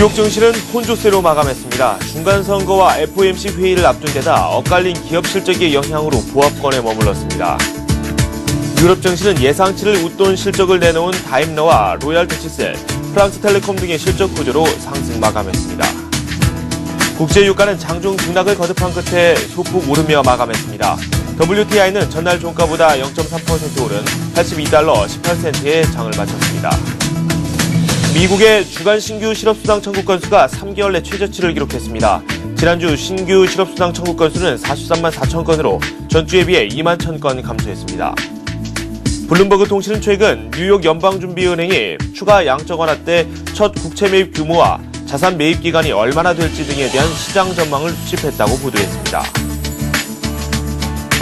뉴욕 증시는 혼조세로 마감했습니다. 중간선거와 FOMC 회의를 앞둔 데다 엇갈린 기업 실적의 영향으로 보합권에 머물렀습니다. 유럽 증시는 예상치를 웃돈 실적을 내놓은 다임러와 로얄 토치셀, 프랑스텔레콤 등의 실적 구조로 상승 마감했습니다. 국제 유가는 장중 등락을 거듭한 끝에 소폭 오르며 마감했습니다. WTI는 전날 종가보다 0.3% 오른 82달러 18센트에 장을 마쳤습니다. 미국의 주간 신규 실업수당 청구 건수가 3개월 내 최저치를 기록했습니다. 지난주 신규 실업수당 청구 건수는 43만 4천 건으로 전주에 비해 2만 1천 건 감소했습니다. 블룸버그 통신은 최근 뉴욕 연방준비은행이 추가 양적 완화 때 첫 국채 매입 규모와 자산 매입 기간이 얼마나 될지 등에 대한 시장 전망을 수집했다고 보도했습니다.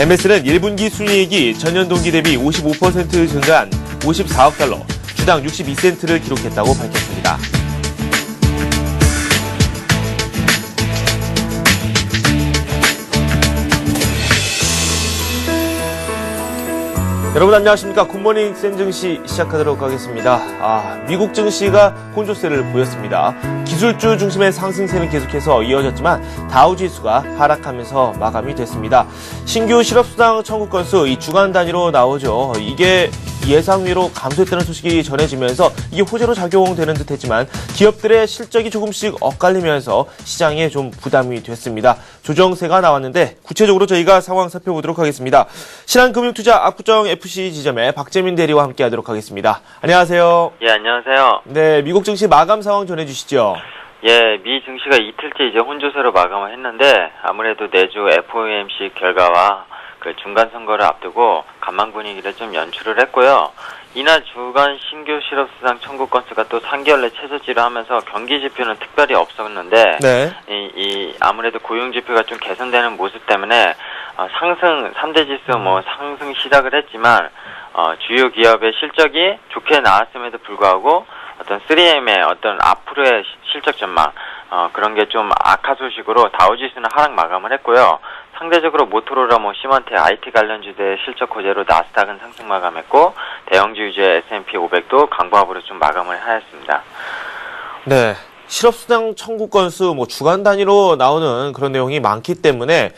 MS는 1분기 순이익이 전년 동기 대비 55% 증가한 54억 달러, 주당 62센트를 기록했다고 밝혔습니다. 여러분 안녕하십니까. 굿모닝 센증시 시작하도록 하겠습니다. 미국 증시가 혼조세를 보였습니다. 기술주 중심의 상승세는 계속해서 이어졌지만 다우지수가 하락하면서 마감이 됐습니다. 신규 실업수당 청구 건수 이 주간 단위로 나오죠. 이게 예상외로 감소했다는 소식이 전해지면서 이게 호재로 작용되는 듯했지만 기업들의 실적이 조금씩 엇갈리면서 시장에 좀 부담이 됐습니다. 조정세가 나왔는데 구체적으로 저희가 상황 살펴보도록 하겠습니다. 신한금융투자 압구정 FC 지점의 박재민 대리와 함께하도록 하겠습니다. 안녕하세요. 예, 안녕하세요. 네, 미국 증시 마감 상황 전해주시죠. 예, 미 증시가 이틀째 이제 혼조세로 마감을 했는데 아무래도 내주 FOMC 결과와 그 중간 선거를 앞두고 간망 분위기를 좀 연출을 했고요. 이날 주간 신규 실업수당 청구 건수가 또 3개월 내 최저치를 하면서 경기 지표는 특별히 없었는데 이 아무래도 고용 지표가 좀 개선되는 모습 때문에 상승 3대 지수 상승 시작을 했지만 주요 기업의 실적이 좋게 나왔음에도 불구하고 어떤 3M의 어떤 앞으로의 실적 전망 그런 게 좀 악화 소식으로 다우지수는 하락 마감을 했고요. 상대적으로 모토로라, 시먼트, IT 관련주들의 실적 호재로 나스닥은 상승 마감했고 대형주 위주의 S&P 500도 강보합으로 좀 마감을 하였습니다. 네. 실업수당 청구 건수 주간 단위로 나오는 그런 내용이 많기 때문에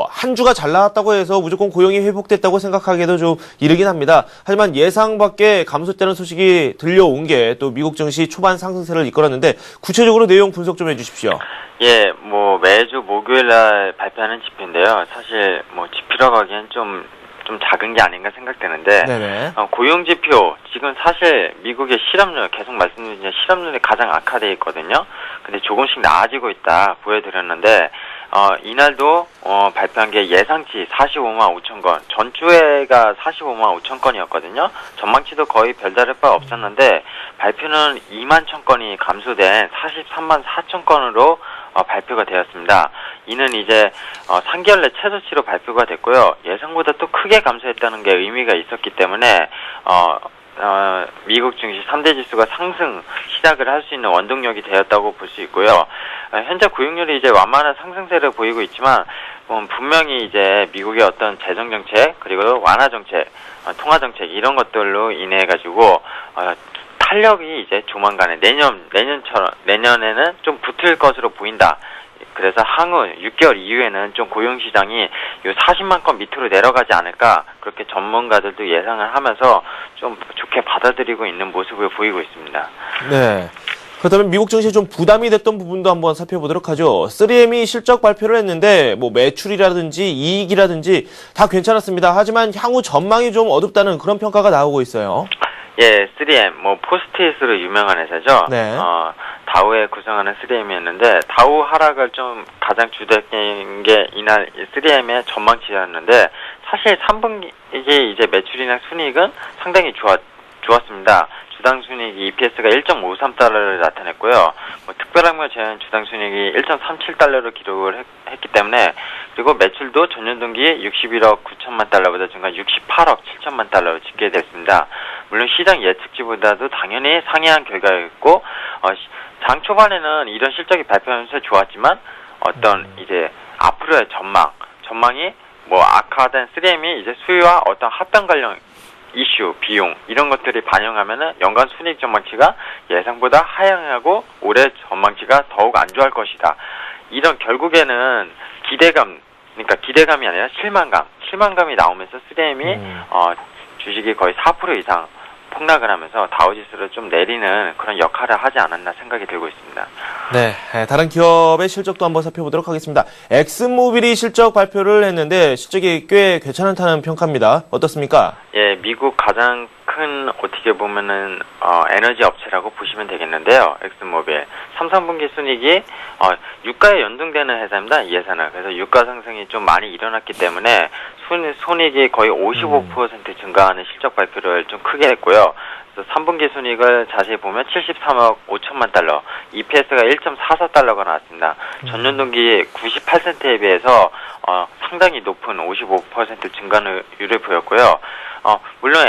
한 주가 잘 나왔다고 해서 무조건 고용이 회복됐다고 생각하기에도 좀 이르긴 합니다. 하지만 예상 밖에 감소했다는 소식이 들려온 게 또 미국 증시 초반 상승세를 이끌었는데 구체적으로 내용 분석 좀 해주십시오. 예, 매주 목요일 날 발표하는 지표인데요. 사실 지표라고 하기엔 좀 작은 게 아닌가 생각되는데 고용 지표 지금 사실 미국의 실업률 계속 말씀드린 실업률이 가장 악화되어 있거든요. 근데 조금씩 나아지고 있다 보여드렸는데 이날도 발표한 게 예상치 45만 5천 건, 전주에가 45만 5천 건이었거든요. 전망치도 거의 별다를 바 없었는데 발표는 2만 천 건이 감소된 43만 4천 건으로 발표가 되었습니다. 이는 이제 3개월 내 최저치로 발표가 됐고요. 예상보다 또 크게 감소했다는 게 의미가 있었기 때문에 미국 증시 3대 지수가 상승 시작을 할 수 있는 원동력이 되었다고 볼 수 있고요. 현재 고용률이 이제 완만한 상승세를 보이고 있지만 분명히 이제 미국의 어떤 재정 정책 그리고 완화 정책, 통화 정책 이런 것들로 인해 가지고 탄력이 이제 조만간에 내년에는 좀 붙을 것으로 보인다. 그래서 향후 6개월 이후에는 좀 고용시장이 요 40만 건 밑으로 내려가지 않을까 그렇게 전문가들도 예상을 하면서 좀 좋게 받아들이고 있는 모습을 보이고 있습니다. 네. 그렇다면 미국 증시에 좀 부담이 됐던 부분도 한번 살펴보도록 하죠. 3M이 실적 발표를 했는데 매출이라든지 이익이라든지 다 괜찮았습니다. 하지만 향후 전망이 좀 어둡다는 그런 평가가 나오고 있어요. 예, 3M, 포스트잇으로 유명한 회사죠. 네. 다우에 구성하는 3M이었는데, 다우 하락을 좀 가장 주도했던 게 이날 3M의 전망치였는데, 사실 3분기 이제 매출이나 순이익은 상당히 좋았습니다. 주당 순이익이 EPS가 1.53달러를 나타냈고요. 특별한 걸 제외한 주당 순이익이 1.37달러를 기록을 했기 때문에 그리고 매출도 전년 동기 61억 9천만 달러보다 증가 68억 7천만 달러로 집계됐습니다. 물론 시장 예측치보다도 당연히 상회한 결과였고 장 초반에는 이런 실적이 발표하면서 좋았지만 어떤 이제 앞으로의 전망이 악화된 3M이 이제 수요와 어떤 합병 관련 이슈, 비용 이런 것들이 반영하면은 연간 순이익 전망치가 예상보다 하향하고 올해 전망치가 더욱 안 좋아할 것이다. 이런 결국에는 그러니까 기대감이 아니라 실망감이 나오면서 3M이 주식이 거의 4% 이상 폭락을 하면서 다우지수를 좀 내리는 그런 역할을 하지 않았나 생각이 들고 있습니다. 네, 다른 기업의 실적도 한번 살펴보도록 하겠습니다. 엑슨모빌이 실적 발표를 했는데 실적이 꽤 괜찮다는 평가입니다. 어떻습니까? 예, 미국 가장 큰 어떻게 보면은 에너지 업체라고 보시면 되겠는데요. 엑슨모빌 3, 4분기 순이익이 유가에 연동되는 회사입니다. 이 회사는. 그래서 유가 상승이 좀 많이 일어났기 때문에 순이익이 거의 55% 증가하는 실적 발표를 좀 크게 했고요. 그래서 3분기 순이익을 자세히 보면 73억 5천만 달러, EPS가 1.44달러가 나왔습니다. 전년 동기 98%에 비해서 상당히 높은 55% 증가율을 보였고요. 물론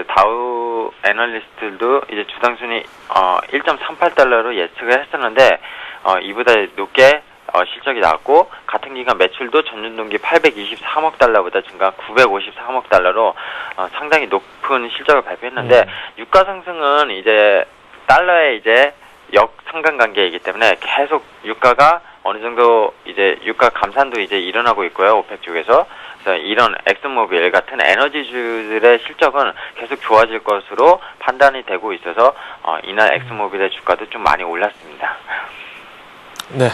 다우 애널리스트들도 이제 주당 순이익 1.38달러로 예측을 했었는데 이보다 높게 실적이 나왔고, 같은 기간 매출도 전년 동기 823억 달러보다 증가 953억 달러로 상당히 높은 실적을 발표했는데, 유가 상승은 이제 달러의 이제 역상관관계이기 때문에 계속 유가가 어느 정도 이제 유가 감산도 이제 일어나고 있고요. 오펙 쪽에서. 그래서 이런 엑슨모빌 같은 에너지주들의 실적은 계속 좋아질 것으로 판단이 되고 있어서 이날 엑슨모빌의 주가도 좀 많이 올랐습니다. 네,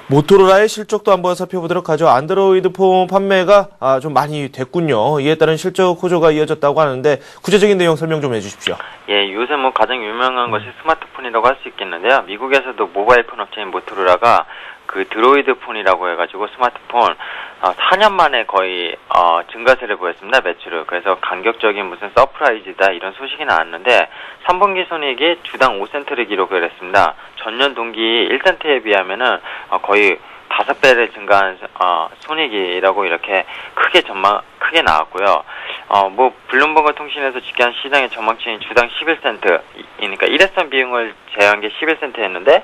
모토로라의 실적도 한번 살펴보도록 하죠. 안드로이드 폰 판매가 좀 많이 됐군요. 이에 따른 실적 호조가 이어졌다고 하는데 구체적인 내용 설명 좀 해주십시오. 예, 요새 뭐 가장 유명한 것이 스마트폰이라고 할 수 있겠는데요. 미국에서도 모바일 폰 업체인 모토로라가 그 드로이드 폰이라고 해가지고 스마트폰 4년 만에 거의 증가세를 보였습니다. 매출을. 그래서 감격적인 무슨 서프라이즈다 이런 소식이 나왔는데 3분기 순이익이 주당 5센트를 기록을 했습니다. 전년 동기 1센트에 비하면은 거의 5배를 증가한 순이익이라고 이렇게 크게 나왔고요. 뭐 블룸버그 통신에서 집계한 시장의 전망치인 주당 11센트, 그러니까 일회성 비용을 제외한 게 11센트였는데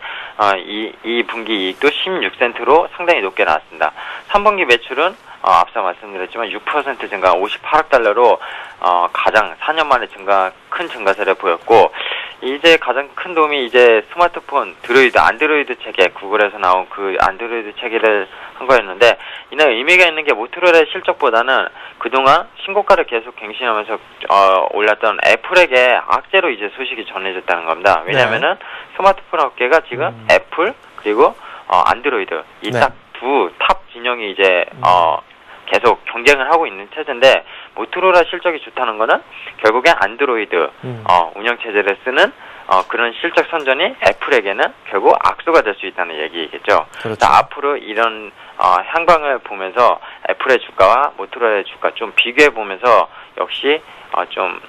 이 분기 이익도 16센트로 상당히 높게 나왔습니다. 3분기 매출은 앞서 말씀드렸지만 6% 증가 58억 달러로 가장 4년 만에 큰 증가세를 보였고, 이제 가장 큰 도움이 이제 스마트폰 안드로이드 체계, 구글에서 나온 그 안드로이드 체계를 한 거였는데, 이날 의미가 있는 게 모토로라의 실적보다는 그동안 신고가를 계속 갱신하면서 올랐던 애플에게 악재로 이제 소식이 전해졌다는 겁니다. 왜냐면은 스마트폰 업계가 지금 애플 그리고 안드로이드 이 딱 두 탑 진영이 이제 계속 경쟁을 하고 있는 체제인데, 모토로라 실적이 좋다는 거는 결국엔 안드로이드 운영체제를 쓰는 그런 실적 선전이 애플에게는 결국 악수가 될 수 있다는 얘기겠죠. 그렇죠. 앞으로 이런 향방을 보면서 애플의 주가와 모토로라의 주가 좀 비교해 보면서 역시 좀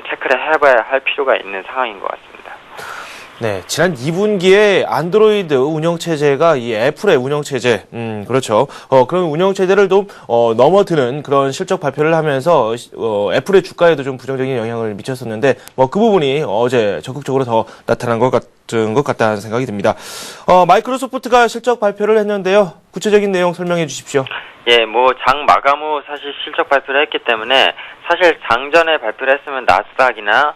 체크를 해봐야 할 필요가 있는 상황인 것 같습니다. 네, 지난 2분기에 안드로이드 운영체제가 이 애플의 운영체제, 그렇죠. 그런 운영체제를 좀, 넘어드는 그런 실적 발표를 하면서, 애플의 주가에도 좀 부정적인 영향을 미쳤었는데, 그 부분이 어제 적극적으로 더 나타난 것 같다는 생각이 듭니다. 마이크로소프트가 실적 발표를 했는데요. 구체적인 내용 설명해 주십시오. 예, 뭐, 장 마감 후 사실 실적 발표를 했기 때문에, 사실 장전에 발표를 했으면 나스닥이나,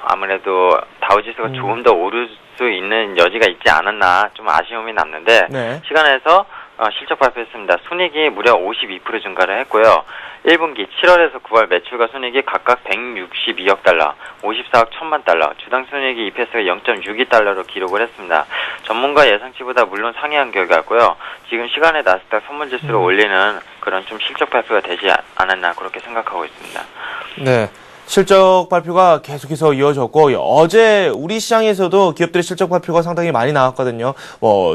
아무래도 다우지수가 조금 더 오를 수 있는 여지가 있지 않았나 좀 아쉬움이 남는데, 시간에서 실적 발표했습니다. 순이익이 무려 52% 증가를 했고요. 1분기 7월에서 9월 매출과 순이익이 각각 162억 달러, 54억 1천만 달러, 주당 순이익이 EPS가 0.62달러로 기록을 했습니다. 전문가 예상치보다 물론 상회한 결과고요. 지금 시간에 나스닥 선물지수를 올리는 그런 좀 실적 발표가 되지 않았나 그렇게 생각하고 있습니다. 네. 실적 발표가 계속해서 이어졌고, 어제 우리 시장에서도 기업들의 실적 발표가 상당히 많이 나왔거든요.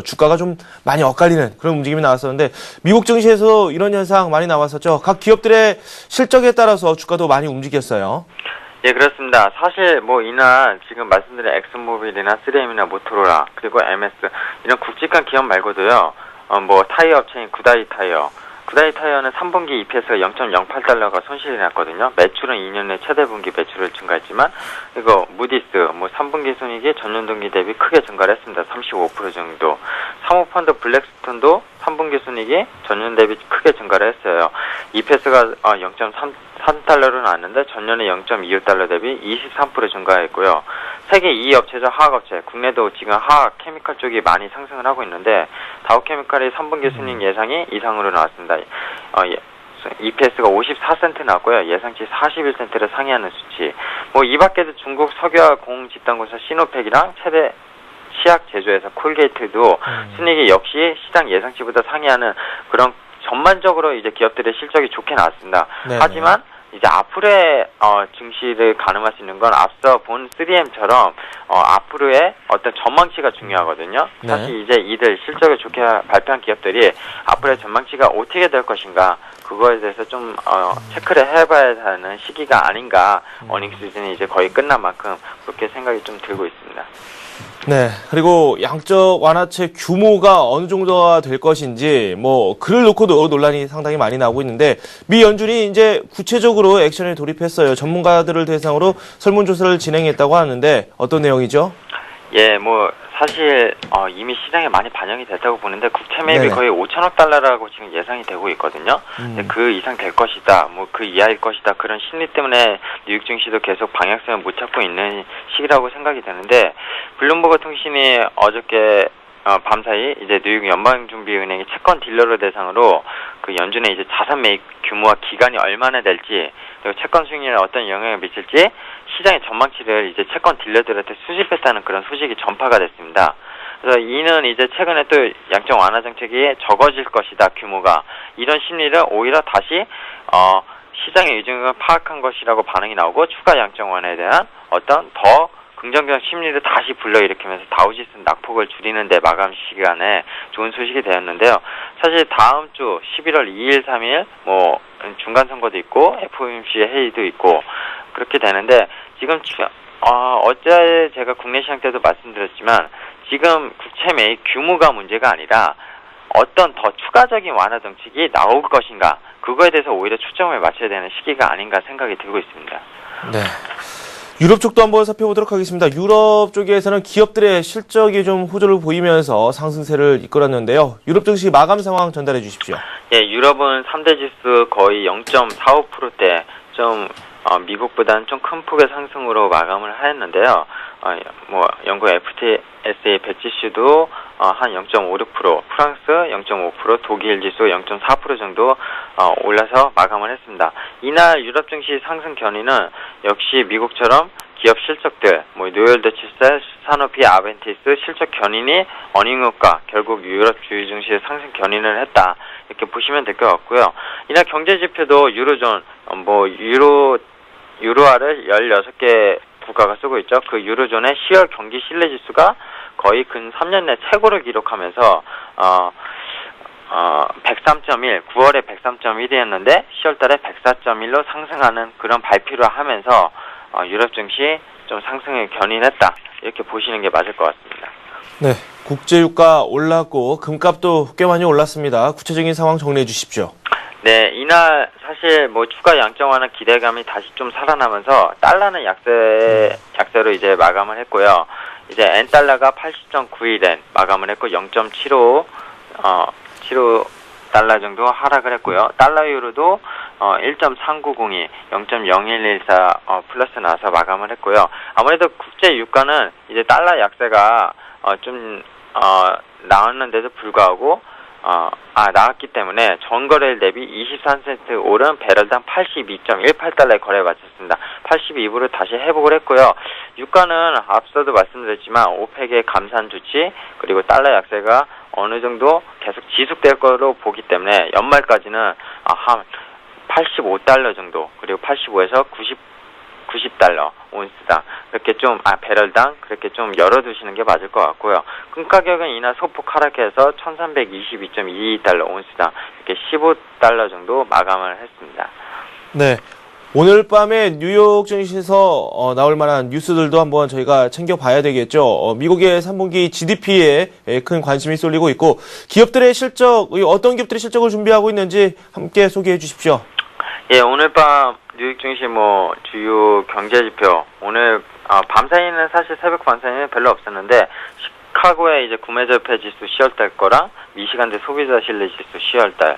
주가가 좀 많이 엇갈리는 그런 움직임이 나왔었는데, 미국 증시에서 이런 현상 많이 나왔었죠. 각 기업들의 실적에 따라서 주가도 많이 움직였어요. 예, 그렇습니다. 사실 뭐 이날 지금 말씀드린 엑슨모빌이나 3M이나 모토로라 그리고 MS 이런 굵직한 기업 말고도요. 뭐 타이어 업체인 구다이 타이어는 3분기 EPS가 0.08달러가 손실이 났거든요. 매출은 2년 내 최대 분기 매출을 증가했지만, 이거 무디스 뭐 3분기 순이익이 전년 동기 대비 크게 증가를 했습니다. 35% 정도. 사모펀드 블랙스톤도 3분기 순이익이 전년 대비 크게 증가를 했어요. EPS가 $4.3달러로 나왔는데 전년에 0.25달러 대비 23% 증가했고요. 세계 2위 업체죠. 화학업체. 국내도 지금 화학 케미칼 쪽이 많이 상승을 하고 있는데 다우케미칼의 3분기 순이익 예상이 이상으로 나왔습니다. EPS가 54센트 나왔고요. 예상치 41센트를 상회하는 수치. 뭐 이 밖에도 중국 석유화 공집단공사 시노팩이랑 최대 치약 제조회사 콜게이트도 순이익이 역시 시장 예상치보다 상회하는 그런 전반적으로 이제 기업들의 실적이 좋게 나왔습니다. 네네. 하지만 이제 앞으로의 증시를 가늠할 수 있는 건 앞서 본 3M처럼 앞으로의 어떤 전망치가 중요하거든요. 네. 사실 이제 이들 실적을 좋게 발표한 기업들이 앞으로의 전망치가 어떻게 될 것인가 그거에 대해서 좀 체크를 해봐야 하는 시기가 아닌가. 어닝 시즌이 이제 거의 끝난 만큼 그렇게 생각이 좀 들고 있습니다. 네. 그리고 양적 완화책 규모가 어느 정도가 될 것인지, 뭐, 글을 놓고도 논란이 상당히 많이 나오고 있는데, 미 연준이 이제 구체적으로 액션에 돌입했어요. 전문가들을 대상으로 설문조사를 진행했다고 하는데, 어떤 내용이죠? 예, 뭐, 사실, 이미 시장에 많이 반영이 됐다고 보는데, 국채 매입이 네네. 거의 5천억 달러라고 지금 예상이 되고 있거든요. 근데 그 이상 될 것이다, 뭐, 그 이하일 것이다, 그런 심리 때문에 뉴욕 증시도 계속 방향성을 못 찾고 있는 시기라고 생각이 되는데, 블룸버그 통신이 어저께, 밤사이 이제 뉴욕 연방준비은행이 채권 딜러를 대상으로 그 연준의 이제 자산 매입 규모와 기간이 얼마나 될지 그리고 채권 수익률에 어떤 영향을 미칠지 시장의 전망치를 이제 채권 딜러들한테 수집했다는 그런 소식이 전파가 됐습니다. 그래서 이는 이제 최근에 또 양적 완화 정책이 적어질 것이다 규모가 이런 심리를 오히려 다시 시장의 의중을 파악한 것이라고 반응이 나오고 추가 양적 완화에 대한 어떤 더 긍정적 심리를 다시 불러일으키면서 다우지수 낙폭을 줄이는 데 마감 시간에 좋은 소식이 되었는데요. 사실 다음 주 11월 2일, 3일 뭐 중간 선거도 있고 FOMC 회의도 있고 그렇게 되는데 지금 어제 제가 국내 시장 때도 말씀드렸지만 지금 국채 매입 규모가 문제가 아니라 어떤 더 추가적인 완화 정책이 나올 것인가 그거에 대해서 오히려 초점을 맞춰야 되는 시기가 아닌가 생각이 들고 있습니다. 네. 유럽 쪽도 한번 살펴보도록 하겠습니다. 유럽 쪽에서는 기업들의 실적이 좀 호조를 보이면서 상승세를 이끌었는데요. 유럽 증시 마감 상황 전달해 주십시오. 예, 유럽은 3대 지수 거의 0.45%대 좀 미국보다는 좀 큰 폭의 상승으로 마감을 하였는데요. 뭐 영국 FTSE 100 지수도 한 0.56%, 프랑스 0.5%, 독일 지수 0.4% 정도 올라서 마감을 했습니다. 이날 유럽 증시 상승 견인은 역시 미국처럼 기업 실적들, 뭐 노열드 칠세, 산오피, 아벤티스 실적 견인이 어닝 효과, 결국 유럽 주요 증시의 상승 견인을 했다. 이렇게 보시면 될 것 같고요. 이날 경제 지표도 유로존, 뭐 유로화를 16개 국가가 쓰고 있죠. 그 유로존의 10월 경기 신뢰 지수가 거의 근 3년 내 최고를 기록하면서 103.1, 9월에 103.1이었는데 10월 달에 104.1로 상승하는 그런 발표를 하면서 유럽 증시 좀 상승을 견인했다. 이렇게 보시는 게 맞을 것 같습니다. 네, 국제유가 올랐고 금값도 꽤 많이 올랐습니다. 구체적인 상황 정리해 주십시오. 네, 이날 사실 뭐 추가 양적 완화 기대감이 다시 좀 살아나면서 달러는 약세로 이제 마감을 했고요. 이제 엔달러가 80.91엔 마감을 했고 0.75 달러 정도 하락을 했고요. 달러 유로도 1.3902, 0.0114 플러스 나서 마감을 했고요. 아무래도 국제 유가는 이제 달러 약세가 좀 나왔는데도 불구하고 나왔기 때문에 전거래일 대비 23센트 오른 배럴당 82.18달러에 거래를 마쳤습니다. 82부를 다시 회복을 했고요. 유가는 앞서도 말씀드렸지만 오펙의 감산 조치 그리고 달러 약세가 어느 정도 계속 지속될 거로 보기 때문에 연말까지는 한 85달러 정도 그리고 85에서 90달러 온스당 그렇게 좀 배럴당 그렇게 좀 열어두시는 게 맞을 것 같고요. 금 가격은 이날 소폭 하락해서 1322.22달러 온스당 이렇게 15달러 정도 마감을 했습니다. 네. 오늘 밤에 뉴욕 증시에서 나올 만한 뉴스들도 한번 저희가 챙겨봐야 되겠죠. 미국의 3분기 GDP에 큰 관심이 쏠리고 있고 기업들의 실적, 어떤 기업들의 실적을 준비하고 있는지 함께 소개해 주십시오. 예, 오늘 밤 뉴욕 증시 뭐 주요 경제 지표 오늘 밤 사이는 사실 새벽 밤 사이는 별로 없었는데 시카고의 이제 구매 절패 지수 10월달 거랑 미시간대 소비자 신뢰 지수 10월달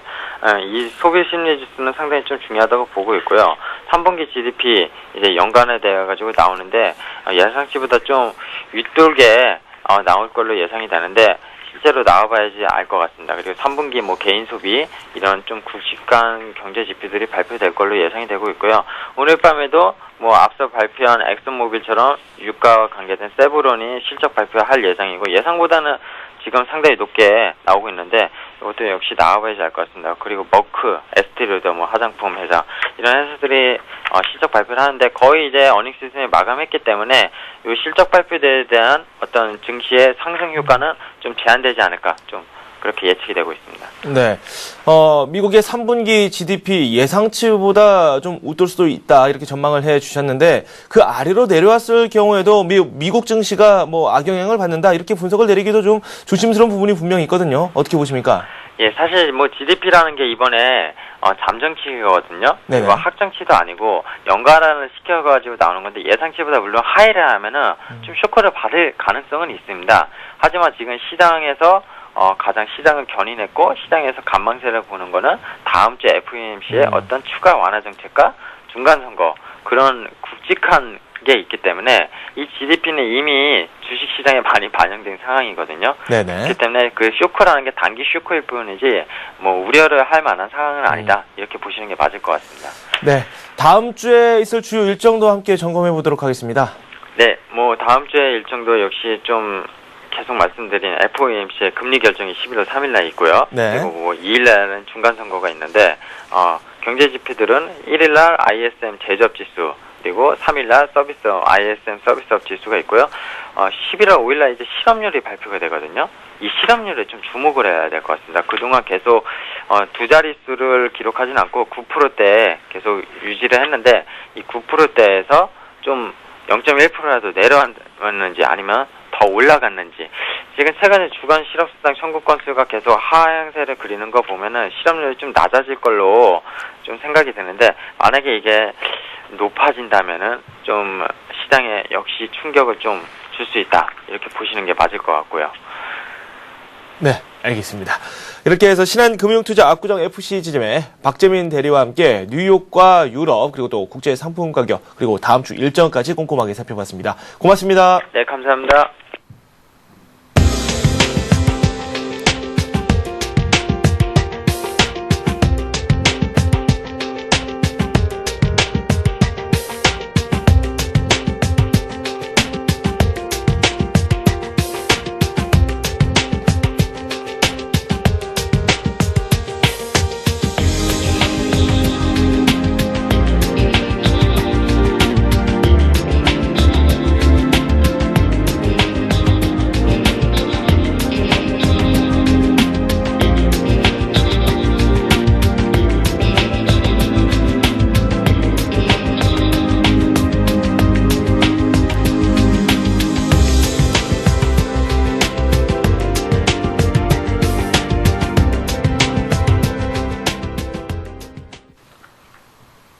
이 소비 심리 지수는 상당히 좀 중요하다고 보고 있고요. 3분기 GDP 이제 연간에 대해 가지고 나오는데 예상치보다 좀 윗돌게 나올 걸로 예상이 되는데 실제로 나와봐야지 알 것 같습니다. 그리고 3분기 뭐 개인 소비 이런 좀 굵직한 경제 지표들이 발표될 걸로 예상이 되고 있고요. 오늘 밤에도 뭐 앞서 발표한 엑슨모빌처럼 유가와 관계된 세브론이 실적 발표할 예정이고 예상보다는 지금 상당히 높게 나오고 있는데 이것도 역시 나와봐야지 알 것 같습니다. 그리고 머크, 에스티로더 뭐 화장품 회사 이런 회사들이 실적 발표를 하는데 거의 이제 어닝 시즌을 마감했기 때문에 이 실적 발표에 대한 어떤 증시의 상승 효과는 좀 제한되지 않을까 좀 그렇게 예측이 되고 있습니다. 네. 미국의 3분기 GDP 예상치보다 좀 웃돌 수도 있다, 이렇게 전망을 해 주셨는데, 그 아래로 내려왔을 경우에도 미국 증시가 뭐 악영향을 받는다, 이렇게 분석을 내리기도 좀 조심스러운 부분이 분명히 있거든요. 어떻게 보십니까? 예, 사실 뭐 GDP라는 게 이번에 잠정치거든요. 그리고 확정치도 아니고 연간을 시켜가지고 나오는 건데 예상치보다 물론 하이를 하면은 좀 쇼크를 받을 가능성은 있습니다. 하지만 지금 시장에서 가장 시장을 견인했고 시장에서 관망세를 보는 거는 다음 주 FOMC의 어떤 추가 완화 정책과 중간 선거 그런 굵직한 게 있기 때문에 이 GDP는 이미 주식 시장에 많이 반영된 상황이거든요. 네네. 그렇기 때문에 그 쇼크라는 게 단기 쇼크일 뿐이지 뭐 우려를 할 만한 상황은 아니다. 이렇게 보시는 게 맞을 것 같습니다. 네, 다음 주에 있을 주요 일정도 함께 점검해 보도록 하겠습니다. 네, 뭐 다음 주에 일정도 역시 좀 계속 말씀드린 FOMC의 금리 결정이 11월 3일 날 있고요. 네. 그리고 뭐 2일 날은 중간 선거가 있는데 경제 지표들은 1일 날 ISM 제조업 지수 그리고 3일 날 ISM 서비스업 지수가 있고요. 11월 5일 날 이제 실업률이 발표가 되거든요. 이 실업률에 좀 주목을 해야 될 것 같습니다. 그동안 계속 두 자릿수를 기록하진 않고 9%대 계속 유지를 했는데 이 9%대에서 좀 0.1%라도 내려왔는지 아니면 더 올라갔는지 지금 최근에 주간 실업수당 청구 건수가 계속 하향세를 그리는 거 보면은 실업률이 좀 낮아질 걸로 좀 생각이 드는데 만약에 이게 높아진다면은 좀 시장에 역시 충격을 좀 줄 수 있다 이렇게 보시는 게 맞을 것 같고요. 네, 알겠습니다. 이렇게 해서 신한금융투자 압구정 FC 지점의 박재민 대리와 함께 뉴욕과 유럽 그리고 또 국제 상품 가격 그리고 다음 주 일정까지 꼼꼼하게 살펴봤습니다. 고맙습니다. 네, 감사합니다.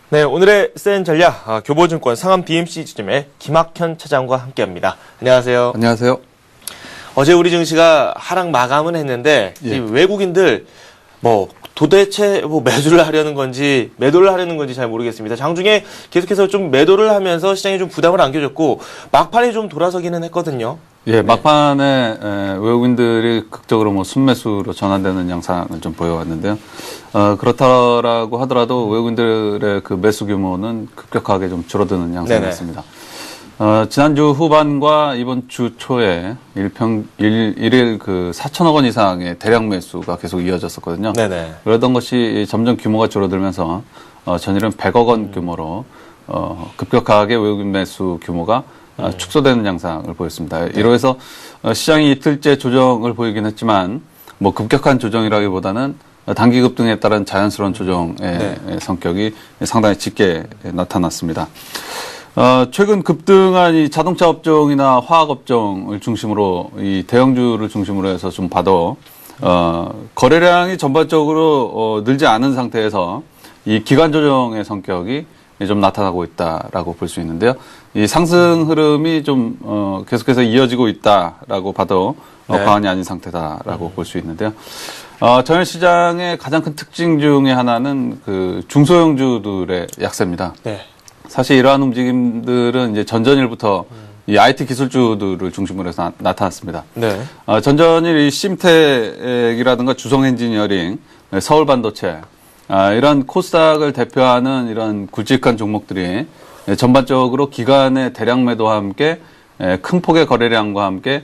네, 오늘의 센 전략 교보증권 상암 BMC 지점의 김학현 차장과 함께합니다. 안녕하세요. 안녕하세요. 어제 우리 증시가 하락 마감은 했는데 이 외국인들 뭐 도대체 뭐 매도를 하려는 건지 잘 모르겠습니다. 장중에 계속해서 좀 매도를 하면서 시장에 좀 부담을 안겨줬고 막판에 좀 돌아서기는 했거든요. 예, 막판에 외국인들이 극적으로 뭐 순매수로 전환되는 양상을 좀 보여왔는데요. 그렇다라고 하더라도 외국인들의 그 매수 규모는 급격하게 좀 줄어드는 양상이었습니다. 지난주 후반과 이번 주 초에 일일 그 4천억 원 이상의 대량 매수가 계속 이어졌었거든요. 네네. 그러던 것이 점점 규모가 줄어들면서 전일은 100억 원 규모로 급격하게 외국인 매수 규모가 축소되는 양상을 보였습니다. 이로해서 시장이 이틀째 조정을 보이긴 했지만 뭐 급격한 조정이라기보다는 단기 급등에 따른 자연스러운 조정의 성격이 상당히 짙게 나타났습니다. 최근 급등한 이 자동차 업종이나 화학 업종을 중심으로 이 대형주를 중심으로 해서 좀 봐도 거래량이 전반적으로 늘지 않은 상태에서 이 기간 조정의 성격이 좀 나타나고 있다라고 볼 수 있는데요. 이 상승 흐름이 좀 계속해서 이어지고 있다라고 봐도 과언이 아닌 상태다라고 볼 수 있는데요. 전일 시장의 가장 큰 특징 중에 하나는 그 중소형주들의 약세입니다. 네. 사실 이러한 움직임들은 이제 전전일부터 이 IT 기술주들을 중심으로 해서 나타났습니다. 네. 전전일 이 심텍이라든가 주성 엔지니어링, 서울 반도체, 이런 코스닥을 대표하는 이런 굵직한 종목들이 전반적으로 기간의 대량 매도와 함께 큰 폭의 거래량과 함께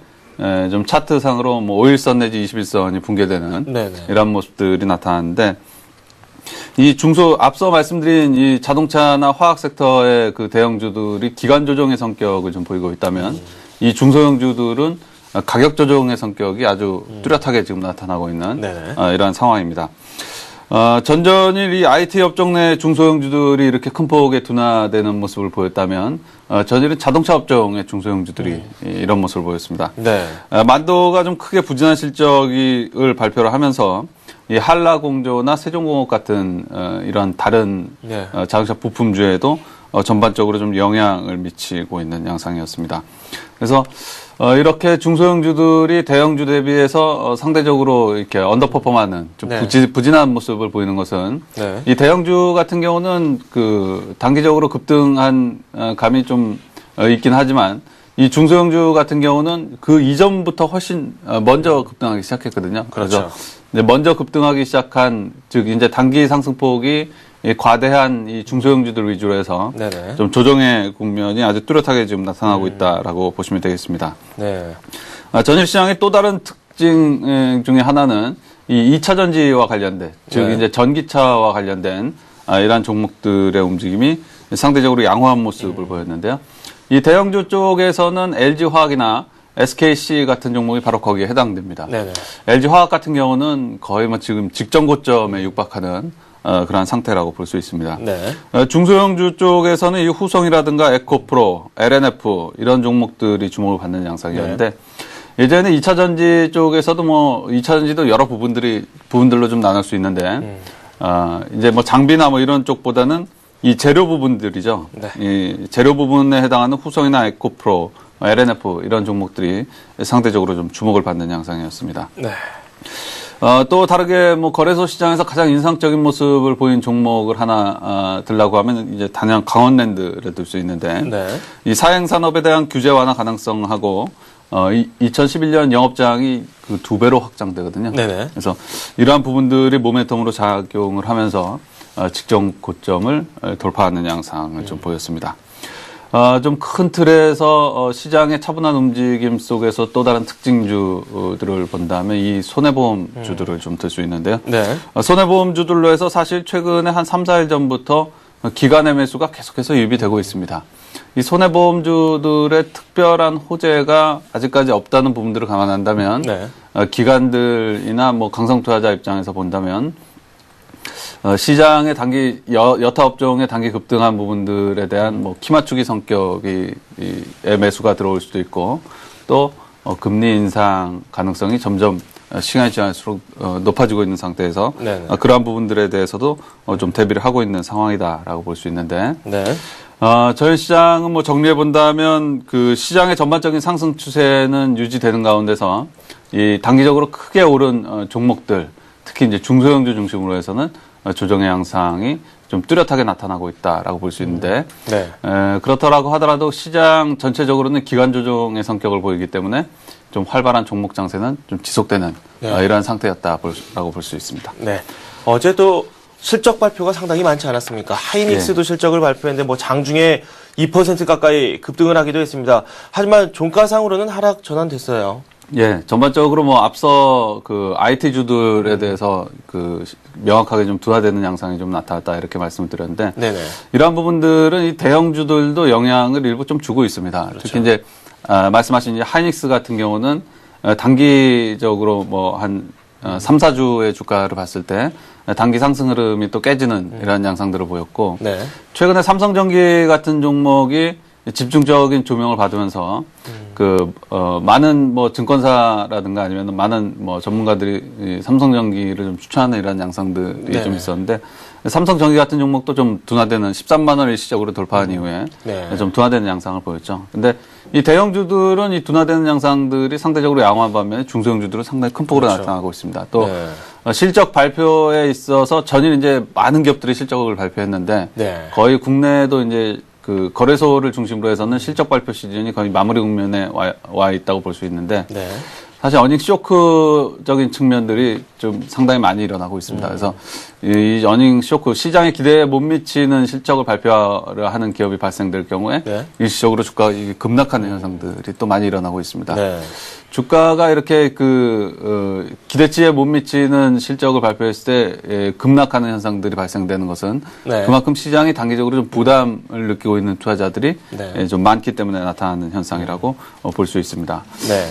좀 차트상으로 뭐 5일선 내지 21선이 붕괴되는 네네. 이런 모습들이 나타나는데 이 앞서 말씀드린 이 자동차나 화학 sek터의 그 대형주들이 기간 조정의 성격을 좀 보이고 있다면 이 중소형주들은 가격 조정의 성격이 아주 뚜렷하게 지금 나타나고 있는 이러한 상황입니다. 전전일 이 IT 업종 내 중소형주들이 이렇게 큰 폭의 둔화되는 모습을 보였다면 전일은 자동차 업종의 중소형주들이 이런 모습을 보였습니다. 네. 만도가 좀 크게 부진한 실적을 발표를 하면서 이 한라공조나 세종공업 같은 이런 다른 네. 자동차 부품주에도 전반적으로 좀 영향을 미치고 있는 양상이었습니다. 그래서 이렇게 중소형주들이 대형주 대비해서 상대적으로 이렇게 언더퍼폼하는 좀 네. 부진한 모습을 보이는 것은 네. 이 대형주 같은 경우는 그 단기적으로 급등한 감이 좀 있긴 하지만 이 중소형주 같은 경우는 그 이전부터 훨씬 먼저 급등하기 시작했거든요. 그렇죠. 그래서 이제 먼저 급등하기 시작한 즉 이제 단기 상승폭이 이 과대한 이 중소형주들 위주로 해서 네네. 좀 조정의 국면이 아주 뚜렷하게 지금 나타나고 있다라고 보시면 되겠습니다. 네. 전일 시장의 또 다른 특징 중에 하나는 이 2차 전지와 관련된 즉 네. 이제 전기차와 관련된 이러한 종목들의 움직임이 상대적으로 양호한 모습을 보였는데요. 이 대형주 쪽에서는 LG화학이나 SKC 같은 종목이 바로 거기에 해당됩니다. 네네. LG화학 같은 경우는 거의 뭐 지금 직전 고점에 육박하는 그러한 상태라고 볼 수 있습니다. 네. 중소형주 쪽에서는 이 후성이라든가 에코프로, LNF 이런 종목들이 주목을 받는 양상이었는데 예전에 2차 전지 쪽에서도 뭐 2차 전지도 여러 부분들로 좀 나눌 수 있는데 이제 뭐 장비나 뭐 이런 쪽보다는 이 재료 부분들이죠. 네. 이 재료 부분에 해당하는 후성이나 에코프로, LNF 이런 종목들이 상대적으로 좀 주목을 받는 양상이었습니다. 네. 또 다르게 뭐 거래소 시장에서 가장 인상적인 모습을 보인 종목을 하나 들라고 하면 이제 단연 강원랜드를 들 수 있는데 네. 이 사행 산업에 대한 규제 완화 가능성하고 2011년 영업장이 그 2배로 확장되거든요. 네네. 그래서 이러한 부분들이 모멘텀으로 작용을 하면서 직전 고점을 돌파하는 양상을 좀 보였습니다. 좀 큰 틀에서 시장의 차분한 움직임 속에서 또 다른 특징주들을 본다면 이 손해보험주들을 좀 들 수 있는데요. 네. 손해보험주들로 해서 사실 최근에 한 3, 4일 전부터 기간의 매수가 계속해서 유입되고 있습니다. 이 손해보험주들의 특별한 호재가 아직까지 없다는 부분들을 감안한다면 네. 기관들이나 뭐 강성투자자 입장에서 본다면 시장의 단기 여타 업종의 단기 급등한 부분들에 대한 뭐 키맞추기 성격의 매수가 들어올 수도 있고 또 금리 인상 가능성이 점점 시간이 지날수록 높아지고 있는 상태에서 그러한 부분들에 대해서도 좀 대비를 하고 있는 상황이다라고 볼 수 있는데 네. 저희 시장은 뭐 정리해 본다면 그 시장의 전반적인 상승 추세는 유지되는 가운데서 이 단기적으로 크게 오른 종목들 특히 이제 중소형주 중심으로 해서는 조정의 양상이 좀 뚜렷하게 나타나고 있다라고 볼 수 있는데 네. 그렇더라고 하더라도 시장 전체적으로는 기간 조정의 성격을 보이기 때문에 좀 활발한 종목 장세는 좀 지속되는 이러한 상태였다라고 볼 수 있습니다. 네. 어제도 실적 발표가 상당히 많지 않았습니까? 하이닉스도 실적을 발표했는데 뭐 장중에 2% 가까이 급등을 하기도 했습니다. 하지만 종가상으로는 하락 전환됐어요. 예, 전반적으로 뭐 앞서 그 IT 주들에 대해서 그 명확하게 좀 둔화되는 양상이 좀 나타났다 이렇게 말씀을 드렸는데 네네. 이러한 부분들은 이 대형주들도 영향을 일부 좀 주고 있습니다. 그렇죠. 특히 이제 말씀하신 이제 하이닉스 같은 경우는 단기적으로 뭐 한 3, 4주의 주가를 봤을 때 단기 상승 흐름이 또 깨지는 이러한 양상들을 보였고 네. 최근에 삼성전기 같은 종목이 집중적인 조명을 받으면서 많은 뭐 증권사라든가 아니면 많은 뭐 전문가들이 이 삼성전기를 좀 추천하는 이런 양상들이 네. 좀 있었는데 삼성전기 같은 종목도 좀 둔화되는 13만 원을 일시적으로 돌파한 이후에 좀 둔화되는 양상을 보였죠. 근데 이 대형주들은 이 둔화되는 양상들이 상대적으로 양호한 반면에 중소형주들은 상당히 큰 폭으로 나타나고 있습니다. 또 실적 발표에 있어서 전일 이제 많은 기업들이 실적을 발표했는데 거의 국내에도 이제 그 거래소를 중심으로 해서는 실적 발표 시즌이 거의 마무리 국면에 와 있다고 볼 수 있는데 네. 사실 어닝 쇼크적인 측면들이 좀 상당히 많이 일어나고 있습니다. 그래서 이 어닝 쇼크 시장의 기대에 못 미치는 실적을 발표를 하는 기업이 발생될 경우에 네. 일시적으로 주가가 급락하는 현상들이 또 많이 일어나고 있습니다. 네. 주가가 이렇게 기대치에 못 미치는 실적을 발표했을 때 급락하는 현상들이 발생되는 것은 네. 그만큼 시장이 단기적으로 좀 부담을 느끼고 있는 투자자들이 네. 좀 많기 때문에 나타나는 현상이라고 볼 수 있습니다. 네.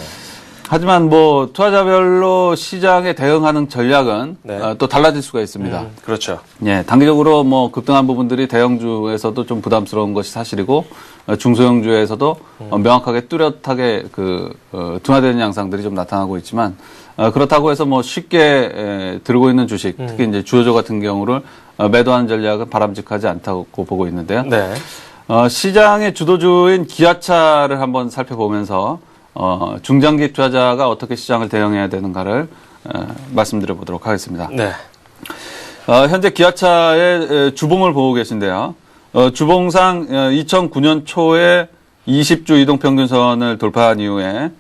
하지만 뭐 투자자별로 시장에 대응하는 전략은 네. 또 달라질 수가 있습니다. 그렇죠. 예, 단기적으로 뭐 급등한 부분들이 대형주에서도 좀 부담스러운 것이 사실이고 중소형주에서도 명확하게 뚜렷하게 둔화되는 양상들이 좀 나타나고 있지만 그렇다고 해서 뭐 쉽게 들고 있는 주식, 특히 이제 주요주 같은 경우를 매도하는 전략은 바람직하지 않다고 보고 있는데요. 네. 시장의 주도주인 기아차를 한번 살펴보면서 중장기 투자자가 어떻게 시장을 대응해야 되는가를 말씀드려 보도록 하겠습니다. 네. 현재 기아차의 주봉을 보고 계신데요. 주봉상 2009년 초에 20주 이동평균선을 돌파한 이후에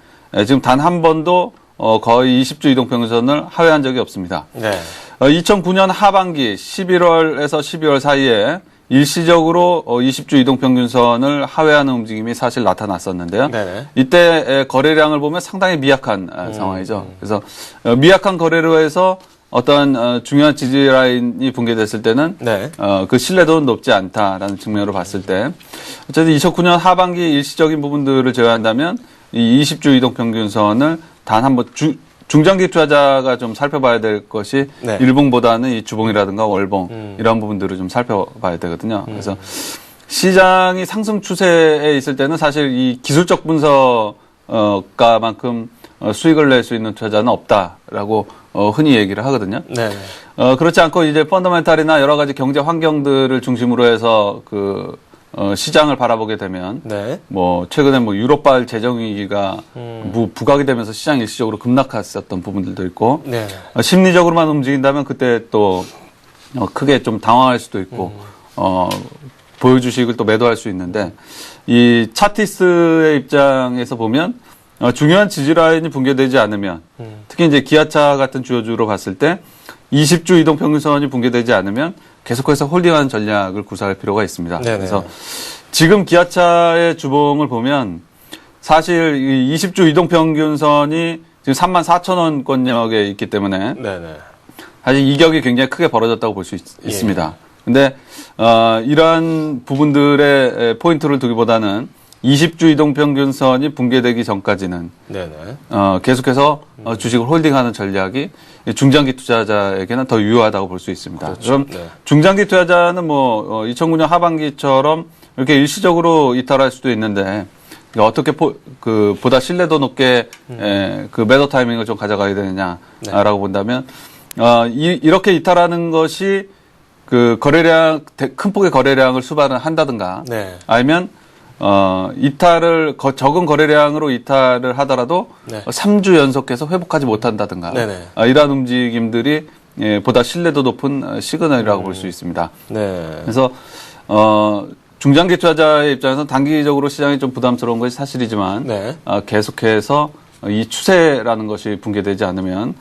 지금 단 한 번도 거의 20주 이동평균선을 하회한 적이 없습니다. 네. 2009년 하반기 11월에서 12월 사이에 일시적으로 20주 이동평균선을 하회하는 움직임이 사실 나타났었는데요. 네네. 이때 거래량을 보면 상당히 미약한 상황이죠. 그래서 미약한 거래로 해서 어떤 중요한 지지 라인이 붕괴됐을 때는 네. 그 신뢰도는 높지 않다라는 측면으로 봤을 때 어쨌든 2009년 하반기 일시적인 부분들을 제외한다면 이 20주 이동평균선을 단 한 번 중장기 투자자가 좀 살펴봐야 될 것이 네. 일봉보다는 이 주봉이라든가 월봉 이런 부분들을 좀 살펴봐야 되거든요. 그래서 시장이 상승 추세에 있을 때는 사실 이 기술적 분석가만큼 수익을 낼 수 있는 투자자는 없다라고 흔히 얘기를 하거든요. 네. 그렇지 않고 이제 펀더멘탈이나 여러 가지 경제 환경들을 중심으로 해서 시장을 바라보게 되면 네. 뭐 최근에 뭐 유럽발 재정 위기가 부각이 되면서 시장 일시적으로 급락했었던 부분들도 있고 네. 심리적으로만 움직인다면 그때 또 크게 좀 당황할 수도 있고 보유주식을 또 매도할 수 있는데 이 차티스의 입장에서 보면 중요한 지지라인이 붕괴되지 않으면 특히 이제 기아차 같은 주요주로 봤을 때 20주 이동평균선이 붕괴되지 않으면 계속해서 홀딩하는 전략을 구사할 필요가 있습니다. 네네. 그래서 지금 기아차의 주봉을 보면 사실 이 20주 이동평균선이 지금 34,000원권역에 있기 때문에 네네. 사실 이격이 굉장히 크게 벌어졌다고 볼 수 있습니다. 근데 이러한 부분들의 포인트를 두기보다는 20주 이동평균선이 붕괴되기 전까지는 네네. 계속해서 주식을 홀딩하는 전략이 중장기 투자자에게는 더 유효하다고 볼 수 있습니다. 그렇죠. 그럼 네. 중장기 투자자는 뭐 2009년 하반기처럼 이렇게 일시적으로 이탈할 수도 있는데 어떻게 보다 신뢰도 높게 그 매도 타이밍을 좀 가져가야 되느냐라고 본다면 이렇게 이탈하는 것이 그 거래량 큰 폭의 거래량을 수반을 한다든가 네. 아니면 적은 거래량으로 이탈을 하더라도 네. 3주 연속해서 회복하지 못한다든가 네네. 이러한 움직임들이 보다 신뢰도 높은 시그널이라고 볼 수 있습니다. 네. 그래서 중장기 투자자의 입장에서 단기적으로 시장이 좀 부담스러운 것이 사실이지만 네. 계속해서 이 추세라는 것이 붕괴되지 않으면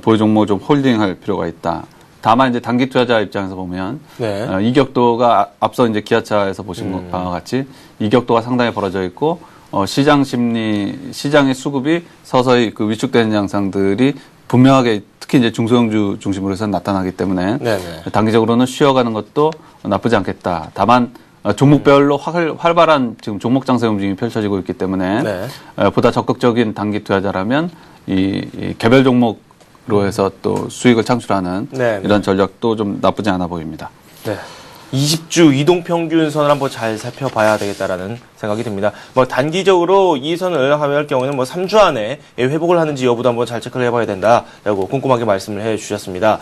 보유 종목 좀 홀딩할 필요가 있다. 다만 이제 단기 투자자 입장에서 보면 네. 이격도가 앞서 이제 기아차에서 보신 바와 같이 이격도가 상당히 벌어져 있고 시장 심리, 시장의 수급이 서서히 그 위축되는 양상들이 분명하게 특히 이제 중소형주 중심으로 해서 나타나기 때문에 네네. 단기적으로는 쉬어가는 것도 나쁘지 않겠다. 다만 종목별로 활발한 지금 종목 장세 움직임이 펼쳐지고 있기 때문에 네. 보다 적극적인 단기 투자자라면 이 개별 종목으로 해서 또 수익을 창출하는 네. 이런 전략도 좀 나쁘지 않아 보입니다. 네. 20주 이동평균선을 한번 잘 살펴봐야 되겠다라는 생각이 듭니다. 뭐 단기적으로 이 선을 하회할 경우에는 뭐 3주 안에 회복을 하는지 여부도 한번 잘 체크를 해봐야 된다라고 꼼꼼하게 말씀을 해주셨습니다.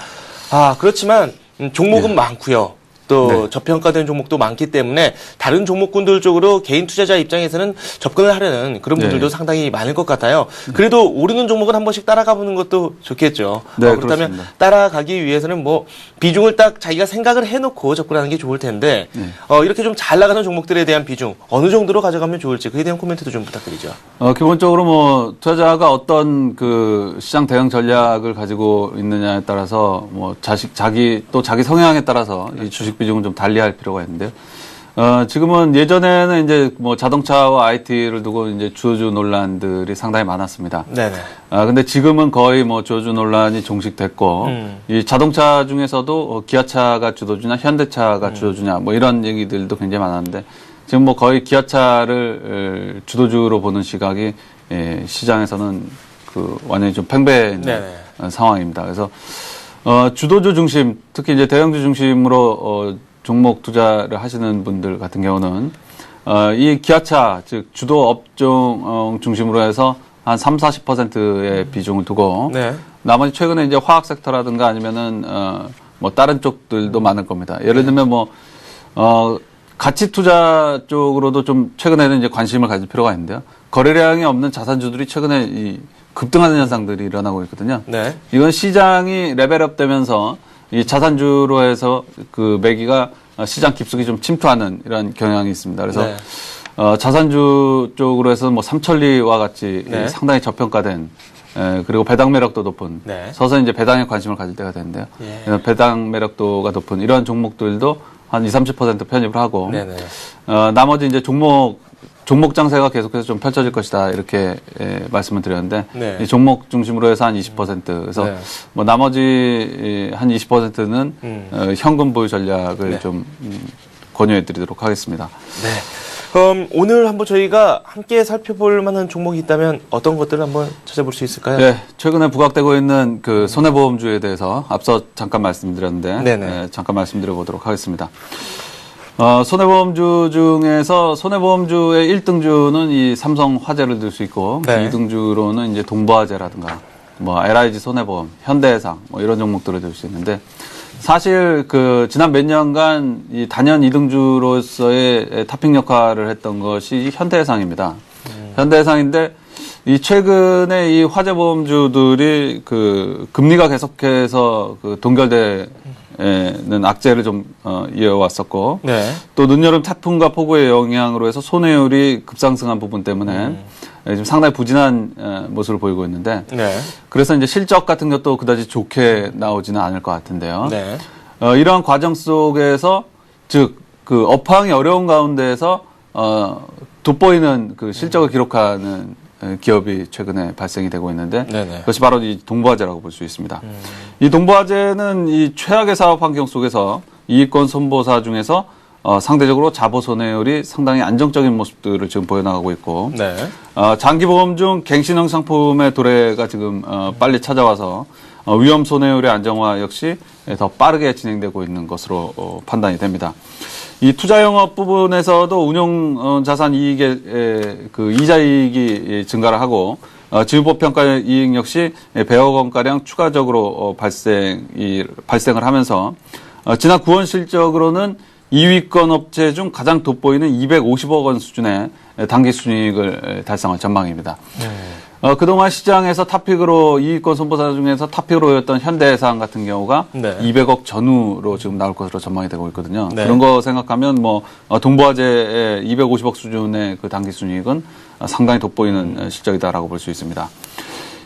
그렇지만 종목은 많고요. 또 네. 저평가된 종목도 많기 때문에 다른 종목군들 쪽으로 개인 투자자 입장에서는 접근을 하려는 그런 분들도 네. 상당히 많을 것 같아요. 그래도 오르는 종목은 한 번씩 따라가 보는 것도 좋겠죠. 네, 그렇다면 그렇습니다. 따라가기 위해서는 뭐 비중을 딱 자기가 생각을 해놓고 접근하는 게 좋을 텐데 네. 이렇게 좀 잘 나가는 종목들에 대한 비중 어느 정도로 가져가면 좋을지 그에 대한 코멘트도 좀 부탁드리죠. 기본적으로 뭐 투자자가 어떤 그 시장 대응 전략을 가지고 있느냐에 따라서 뭐 자기 성향에 따라서 이 주식 비중을 좀 달리할 필요가 있는데요. 지금은 예전에는 이제 뭐 자동차와 IT를 두고 이제 주도주 논란들이 상당히 많았습니다. 네네. 근데 지금은 거의 뭐 주도주 논란이 종식됐고, 이 자동차 중에서도 기아차가 주도주냐, 현대차가 주도주냐, 뭐 이런 얘기들도 굉장히 많았는데, 지금 뭐 거의 기아차를 주도주로 보는 시각이 시장에서는 그 완전히 좀 팽배해 있는 상황입니다. 그래서, 주도주 중심, 특히 이제 대형주 중심으로, 종목 투자를 하시는 분들 같은 경우는 이 기아차 즉 주도 업종 중심으로 해서 한 30-40%의 비중을 두고 네. 나머지 최근에 이제 화학 섹터라든가 아니면은 뭐 다른 쪽들도 많을 겁니다. 예를 들면 뭐 가치 투자 쪽으로도 좀 최근에는 이제 관심을 가질 필요가 있는데요. 거래량이 없는 자산주들이 최근에 이 급등하는 현상들이 일어나고 있거든요. 네. 이건 시장이 레벨업 되면서 이 자산주로 해서 그 매기가 시장 깊숙이 좀 침투하는 이런 경향이 있습니다. 그래서 네. 자산주 쪽으로 해서 뭐 삼천리와 같이 네. 상당히 저평가된 그리고 배당 매력도 높은 네. 서서 이제 배당에 관심을 가질 때가 되는데요. 예. 그래서 배당 매력도가 높은 이런 종목들도 한 20-30% 편입을 하고 네네. 나머지 이제 종목 장세가 계속해서 좀 펼쳐질 것이다 이렇게 말씀을 드렸는데 네. 이 종목 중심으로 해서 한 20% 그래서 네. 뭐 나머지 한 20%는 현금 보유 전략을 네. 좀 권유해드리도록 하겠습니다. 네. 그럼 오늘 한번 저희가 함께 살펴볼 만한 종목이 있다면 어떤 것들을 한번 찾아볼 수 있을까요? 네, 최근에 부각되고 있는 그 손해보험주에 대해서 앞서 잠깐 말씀드렸는데 네네. 잠깐 말씀드려 보도록 하겠습니다. 손해보험주 중에서 손해보험주의 1등주는 이 삼성화재를 들 수 있고 네. 2등주로는 이제 동부화재라든가 뭐 LIG 손해보험, 현대해상 뭐 이런 종목들을 들 수 있는데 사실 그 지난 몇 년간 이 단연 2등주로서의 탑핑 역할을 했던 것이 현대해상입니다. 현대해상인데 이 최근에 이 화재보험주들이 그 금리가 계속해서 그 동결되는 악재를 좀 이어왔었고 네. 또 늦여름 태풍과 폭우의 영향으로 해서 손해율이 급상승한 부분 때문에 지금 상당히 부진한 모습을 보이고 있는데 네. 그래서 이제 실적 같은 것도 그다지 좋게 나오지는 않을 것 같은데요. 네. 이러한 과정 속에서 즉 그 업황이 어려운 가운데에서 돋보이는 그 실적을 기록하는 기업이 최근에 발생이 되고 있는데 네네. 그것이 바로 이 동부화재라고 볼 수 있습니다. 이 동부화재는 이 최악의 사업 환경 속에서 이익권 손보사 중에서 상대적으로 자보 손해율이 상당히 안정적인 모습들을 지금 보여나가고 있고 네. 장기보험 중 갱신형 상품의 도래가 지금 빨리 찾아와서 위험 손해율의 안정화 역시 더 빠르게 진행되고 있는 것으로 판단이 됩니다. 이 투자 영업 부분에서도 운용 자산 이익의 그 이자 이익이 증가를 하고 지유보 평가 이익 역시 100억 원가량 추가적으로 발생을 하면서 지난 9월 실적으로는 2위권 업체 중 가장 돋보이는 250억 원 수준의 당기 순이익을 달성할 전망입니다. 그동안 시장에서 탑픽으로 이익권 손보사 중에서 탑픽으로였던 현대해상 같은 경우가 네. 200억 전후로 지금 나올 것으로 전망이 되고 있거든요. 네. 그런 거 생각하면 뭐 동부화재의 250억 수준의 그 당기 순이익은 상당히 돋보이는 실적이다라고 볼 수 있습니다.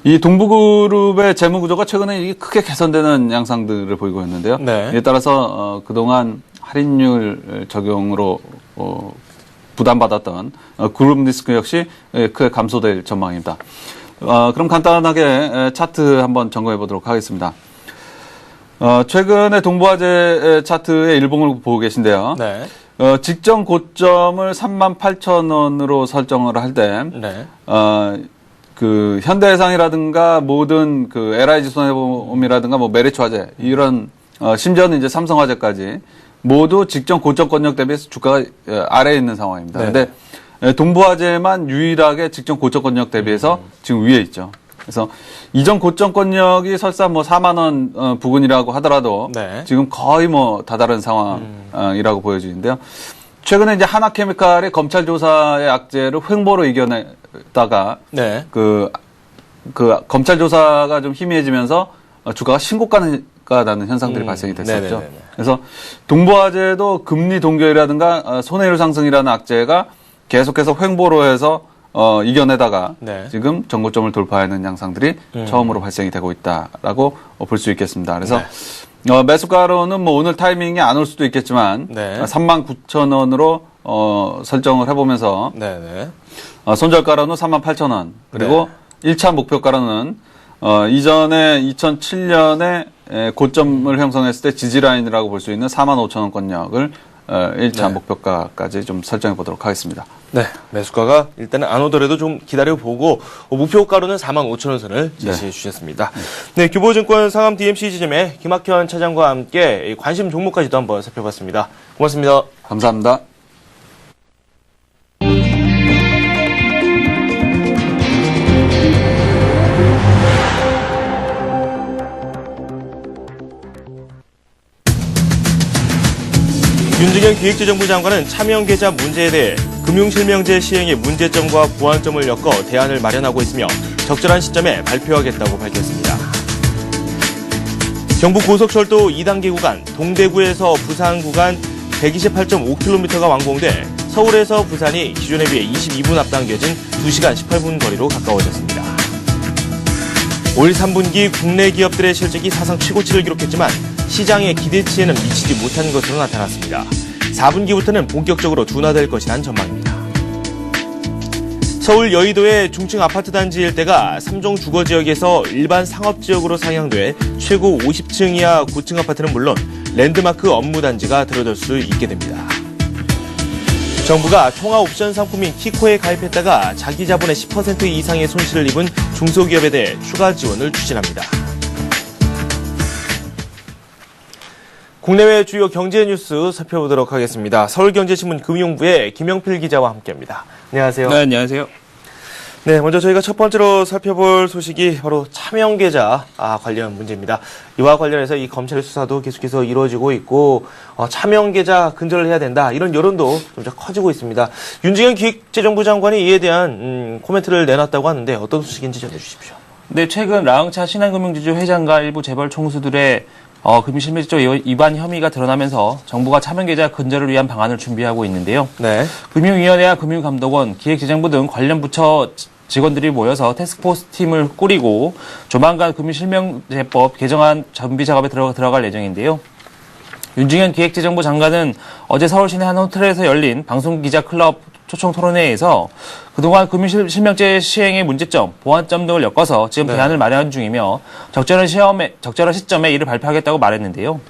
이 동부그룹의 재무 구조가 최근에 이게 크게 개선되는 양상들을 보이고 있는데요. 네. 이에 따라서 그동안 할인율 적용으로 부담받았던 그룹 리스크 역시 크게 감소될 전망입니다. 그럼 간단하게 차트 한번 점검해 보도록 하겠습니다. 최근에 동부화재 차트의 일봉을 보고 계신데요. 네. 직전 고점을 38,000원으로 설정을 할 때, 네. 그 현대해상이라든가 모든 그 LIG 손해보험이라든가 뭐 메리츠화재 이런 심지어는 이제 삼성화재까지 모두 직전 고점권역 대비해서 주가가 아래에 있는 상황입니다. 네. 근데 동부화재만 유일하게 직전 고점권역 대비해서 지금 위에 있죠. 그래서 이전 고점권역이 설사 뭐 4만 원 부근이라고 하더라도 네. 지금 거의 뭐 다다른 상황이라고 보여지는데요. 최근에 이제 하나케미칼의 검찰 조사의 악재를 횡보로 이겨내다가 네. 그 검찰 조사가 좀 희미해지면서 주가가 신고가가 나는 현상들이 발생이 됐었죠. 네네네네. 그래서 동부화재도 금리 동결이라든가 손해율 상승이라는 악재가 계속해서 횡보로 해서 이겨내다가 네. 지금 전고점을 돌파하는 양상들이 처음으로 발생이 되고 있다라고 볼 수 있겠습니다. 그래서 매수가로는 뭐 오늘 타이밍이 안 올 수도 있겠지만 네. 39,000원으로 설정을 해보면서 네네. 손절가로는 38,000원 그리고 1차 목표가로는 이전에 2007년에 고점을 형성했을 때 지지라인이라고 볼 수 있는 45,000원권역을 1차 네. 목표가까지 좀 설정해 보도록 하겠습니다. 네, 매수가가 일단은 안 오더라도 좀 기다려보고 목표가로는 45,000원 선을 제시해 주셨습니다. 네, 교보증권 상암 DMC 지점의 김학현 차장과 함께 관심 종목까지도 한번 살펴봤습니다. 고맙습니다. 감사합니다. 윤중현 기획재정부 장관은 차명계좌 문제에 대해 금융실명제 시행의 문제점과 보완점을 엮어 대안을 마련하고 있으며 적절한 시점에 발표하겠다고 밝혔습니다. 경북 고속철도 2단계 구간 동대구에서 부산 구간 128.5km가 완공돼 서울에서 부산이 기존에 비해 22분 앞당겨진 2시간 18분 거리로 가까워졌습니다. 올 3분기 국내 기업들의 실적이 사상 최고치를 기록했지만 시장의 기대치에는 미치지 못한 것으로 나타났습니다. 4분기부터는 본격적으로 둔화될 것이란 전망입니다. 서울 여의도의 중층 아파트 단지 일대가 3종 주거지역에서 일반 상업지역으로 상향돼 최고 50층 이하 고층 아파트는 물론 랜드마크 업무단지가 들어설 수 있게 됩니다. 정부가 통화옵션 상품인 키코에 가입했다가 자기 자본의 10% 이상의 손실을 입은 중소기업에 대해 추가 지원을 추진합니다. 국내외 주요 경제 뉴스 살펴보도록 하겠습니다. 서울경제신문 금융부의 김영필 기자와 함께합니다. 안녕하세요. 네, 안녕하세요. 네, 먼저 저희가 첫 번째로 살펴볼 소식이 바로 차명계좌 관련 문제입니다. 이와 관련해서 이 검찰의 수사도 계속해서 이루어지고 있고 차명계좌 근절을 해야 된다 이런 여론도 점점 커지고 있습니다. 윤중현 기획재정부 장관이 이에 대한 코멘트를 내놨다고 하는데 어떤 소식인지 전해주십시오. 네, 최근 라흥차 신한금융지주 회장과 일부 재벌 총수들의 금융실명제법 위반 혐의가 드러나면서 정부가 차명계좌 근절을 위한 방안을 준비하고 있는데요. 네. 금융위원회와 금융감독원, 기획재정부 등 관련 부처 직원들이 모여서 태스크포스 팀을 꾸리고 조만간 금융실명제법 개정안 준비 작업에 들어갈 예정인데요. 윤중현 기획재정부 장관은 어제 서울 시내 한 호텔에서 열린 방송기자클럽 초청 토론회에서 그동안 금융실명제 시행의 문제점, 보완점 등을 엮어서 지금 대안을 마련 중이며 적절한 시점에 이를 발표하겠다고 말했는데요.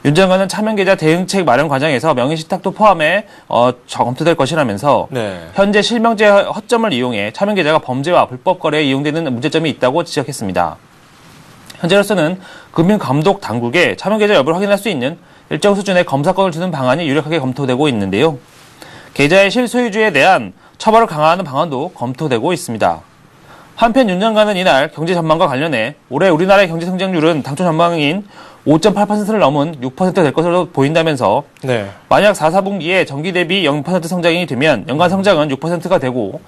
윤 장관은 차명계좌 대응책 마련 과정에서 명의신탁도 포함해 검토될 것이라면서 현재 실명제 허점을 이용해 차명계좌가 범죄와 불법 거래에 이용되는 문제점이 있다고 지적했습니다. 현재로서는 금융감독 당국에 차명계좌 여부를 확인할 수 있는 일정 수준의 검사권을 주는 방안이 유력하게 검토되고 있는데요. 계좌의 실소유주에 대한 처벌을 강화하는 방안도 검토되고 있습니다. 한편 윤 장관은 이날 경제 전망과 관련해 올해 우리나라의 경제 성장률은 당초 전망인 5.8%를 넘은 6% 될 것으로 보인다면서 만약 4분기에 전기 대비 0% 성장이 되면 연간 성장은 6%가 되고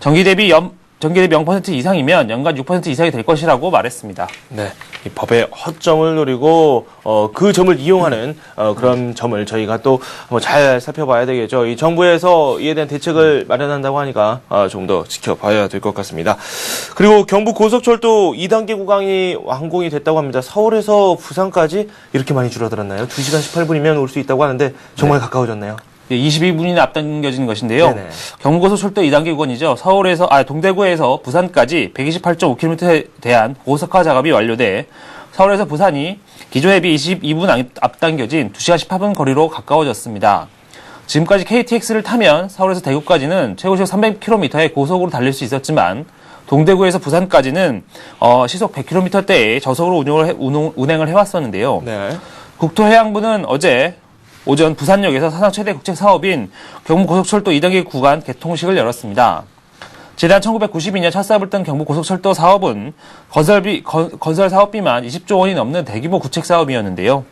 전기 대비 0% 이상이면 연간 6% 이상이 될 것이라고 말했습니다. 네, 이 법의 허점을 노리고 그 점을 이용하는 그런 점을 저희가 또 잘 살펴봐야 되겠죠. 이 정부에서 이에 대한 대책을 마련한다고 하니까 좀 더 지켜봐야 될 것 같습니다. 그리고 경북 고속철도 2단계 구간이 완공이 됐다고 합니다. 서울에서 부산까지 이렇게 많이 줄어들었나요? 2시간 18분이면 올 수 있다고 하는데 정말 가까워졌네요. 22분이나 앞당겨진 것인데요. 네네. 경부고속철도 2단계 구간이죠. 동대구에서 부산까지 128.5km에 대한 고속화 작업이 완료돼 서울에서 부산이 기존에 비해 22분 앞당겨진 2시간 18분 거리로 가까워졌습니다. 지금까지 KTX를 타면 서울에서 대구까지는 최고시속 300km의 고속으로 달릴 수 있었지만 동대구에서 부산까지는 시속 100km대의 저속으로 운행을 해왔었는데요. 네. 국토해양부는 어제 오전 부산역에서 사상 최대 국책 사업인 경부고속철도 2단계 구간 개통식을 열었습니다. 지난 1992년 첫 삽을 뜬 경부고속철도 사업은 건설 사업비만 20조 원이 넘는 대규모 구책 사업이었는데요.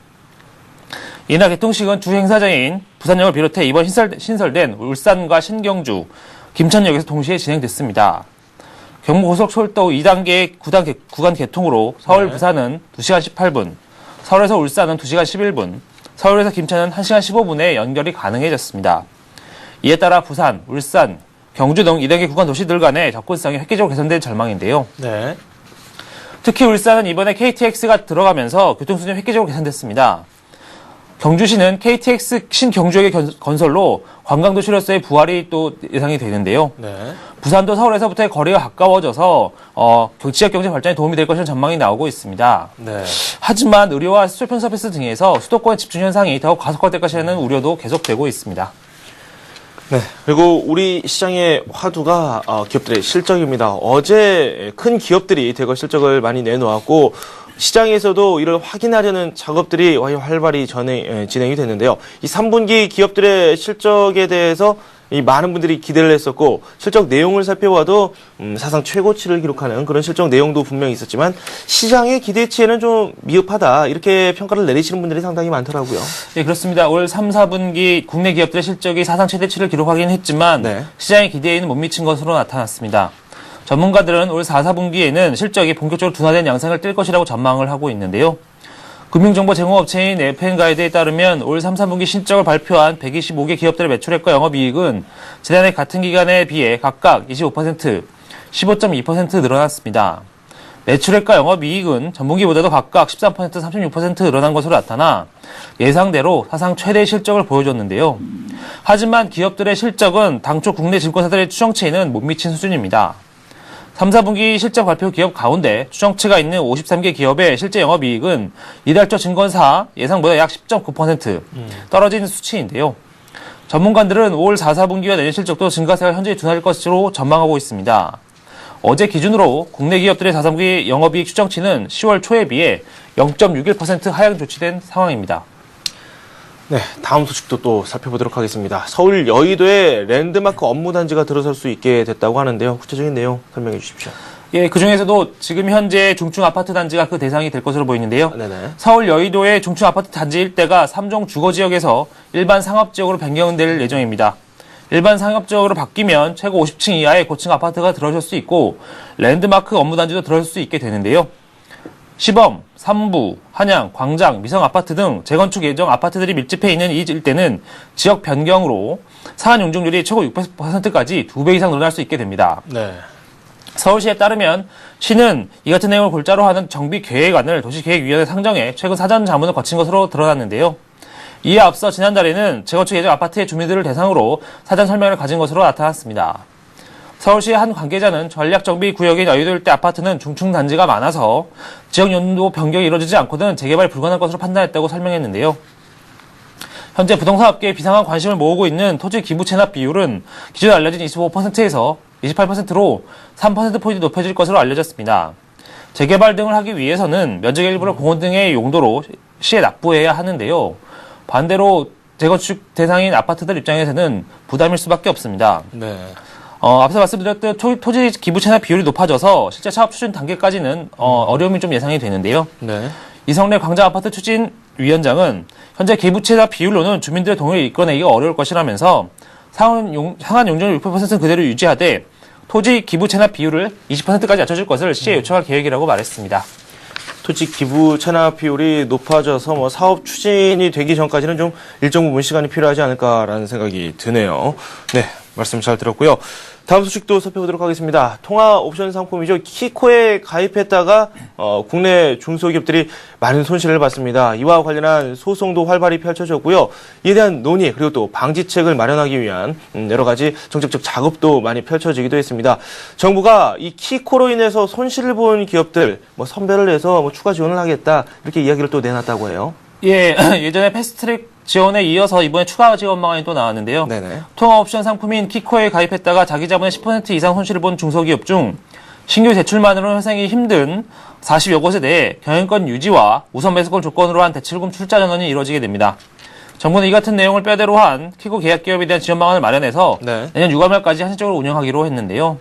이날 개통식은 주 행사장인 부산역을 비롯해 이번 신설된 울산과 신경주, 김천역에서 동시에 진행됐습니다. 경부고속철도 2단계 구간 개통으로 서울, 부산은 2시간 18분, 서울에서 울산은 2시간 11분, 서울에서 김천은 1시간 15분에 연결이 가능해졌습니다. 이에 따라 부산, 울산, 경주 등 2단계 구간 도시들 간의 접근성이 획기적으로 개선될 전망인데요. 네. 특히 울산은 이번에 KTX가 들어가면서 교통수준이 획기적으로 개선됐습니다. 경주시는 KTX 신경주역의 건설로 관광도시로서의 부활이 또 예상이 되는데요. 네. 부산도 서울에서부터의 거리가 가까워져서 지역 경제 발전에 도움이 될 것이라는 전망이 나오고 있습니다. 네. 하지만 의료와 수소편 서비스 등에서 수도권 집중 현상이 더욱 가속화될 것이라는 우려도 계속되고 있습니다. 네. 그리고 우리 시장의 화두가 기업들의 실적입니다. 어제 큰 기업들이 대거 실적을 많이 내놓았고 시장에서도 이를 확인하려는 작업들이 활발히 진행이 됐는데요. 이 3분기 기업들의 실적에 대해서 많은 분들이 기대를 했었고 실적 내용을 살펴봐도 사상 최고치를 기록하는 그런 실적 내용도 분명히 있었지만 시장의 기대치에는 좀 미흡하다 이렇게 평가를 내리시는 분들이 상당히 많더라고요. 네, 그렇습니다. 올 3, 4분기 국내 기업들의 실적이 사상 최대치를 기록하긴 했지만 네. 시장의 기대에는 못 미친 것으로 나타났습니다. 전문가들은 올 4, 4분기에는 실적이 본격적으로 둔화된 양상을 띨 것이라고 전망을 하고 있는데요. 금융정보 제공업체인 FN가이드에 따르면 올 3, 4분기 실적을 발표한 125개 기업들의 매출액과 영업이익은 지난해 같은 기간에 비해 각각 25%, 15.2% 늘어났습니다. 매출액과 영업이익은 전분기보다도 각각 13%, 36% 늘어난 것으로 나타나 예상대로 사상 최대 실적을 보여줬는데요. 하지만 기업들의 실적은 당초 국내 증권사들의 추정치에는 못 미친 수준입니다. 3, 4분기 실적 발표 기업 가운데 추정치가 있는 53개 기업의 실제 영업이익은 이달 초 증권사 예상보다 약 10.9% 떨어진 수치인데요. 전문가들은 올 4, 4분기와 내년 실적도 증가세가 현저히 둔화될 것으로 전망하고 있습니다. 어제 기준으로 국내 기업들의 4, 3분기 영업이익 추정치는 10월 초에 비해 0.61% 하향 조치된 상황입니다. 네, 다음 소식도 또 살펴보도록 하겠습니다. 서울 여의도에 랜드마크 업무단지가 들어설 수 있게 됐다고 하는데요. 구체적인 내용 설명해 주십시오. 예, 그중에서도 지금 현재 중층 아파트 단지가 그 대상이 될 것으로 보이는데요. 네네. 서울 여의도의 중층 아파트 단지 일대가 3종 주거지역에서 일반 상업지역으로 변경될 예정입니다. 일반 상업지역으로 바뀌면 최고 50층 이하의 고층 아파트가 들어설 수 있고 랜드마크 업무단지도 들어설 수 있게 되는데요. 시범, 삼부, 한양, 광장, 미성 아파트 등 재건축 예정 아파트들이 밀집해 있는 이 일대는 지역 변경으로 상한 용적률이 최고 600%까지 2배 이상 늘어날 수 있게 됩니다. 네. 서울시에 따르면 시는 이 같은 내용을 골자로 하는 정비계획안을 도시계획위원회에 상정해 최근 사전 자문을 거친 것으로 드러났는데요. 이에 앞서 지난달에는 재건축 예정 아파트의 주민들을 대상으로 사전 설명을 가진 것으로 나타났습니다. 서울시의 한 관계자는 전략정비구역인 여의도 일대 아파트는 중층 단지가 많아서 지역 연도 변경이 이루어지지 않고는 재개발 불가능할 것으로 판단했다고 설명했는데요. 현재 부동산업계에 비상한 관심을 모으고 있는 토지 기부 체납 비율은 기존에 알려진 25%에서 28%로 3%포인트 높여질 것으로 알려졌습니다. 재개발 등을 하기 위해서는 면적의 일부를 공원 등의 용도로 시에 납부해야 하는데요. 반대로 재건축 대상인 아파트들 입장에서는 부담일 수밖에 없습니다. 네. 앞서 말씀드렸듯 토지 기부 체납 비율이 높아져서 실제 사업 추진 단계까지는 어려움이 좀 예상이 되는데요. 네. 이성래 광장아파트 추진위원장은 현재 기부 체납 비율로는 주민들의 동의를 이끌어내기가 어려울 것이라면서 상한 용적률 6%는 그대로 유지하되 토지 기부 체납 비율을 20%까지 낮춰줄 것을 시에 요청할 계획이라고 말했습니다. 토지 기부 체납 비율이 높아져서 사업 추진이 되기 전까지는 좀 일정 부분 시간이 필요하지 않을까라는 생각이 드네요. 네, 말씀 잘 들었고요. 다음 소식도 살펴보도록 하겠습니다. 통화 옵션 상품이죠. 키코에 가입했다가 국내 중소기업들이 많은 손실을 봤습니다. 이와 관련한 소송도 활발히 펼쳐졌고요. 이에 대한 논의 그리고 또 방지책을 마련하기 위한 여러 가지 정책적 작업도 많이 펼쳐지기도 했습니다. 정부가 이 키코로 인해서 손실을 본 기업들 선별을 해서 추가 지원을 하겠다 이렇게 이야기를 또 내놨다고 해요. 예, 예전에 패스트트랙 지원에 이어서 이번에 추가 지원 방안이 또 나왔는데요. 네네. 통화 옵션 상품인 키코에 가입했다가 자기 자본의 10% 이상 손실을 본 중소기업 중 신규 대출만으로는 회생이 힘든 40여 곳에 대해 경영권 유지와 우선 매수권 조건으로 한 대출금 출자 전환이 이루어지게 됩니다. 정부는 이 같은 내용을 뼈대로 한 키코 계약 기업에 대한 지원 방안을 마련해서 네. 내년 6월 말까지 한시적으로 운영하기로 했는데요.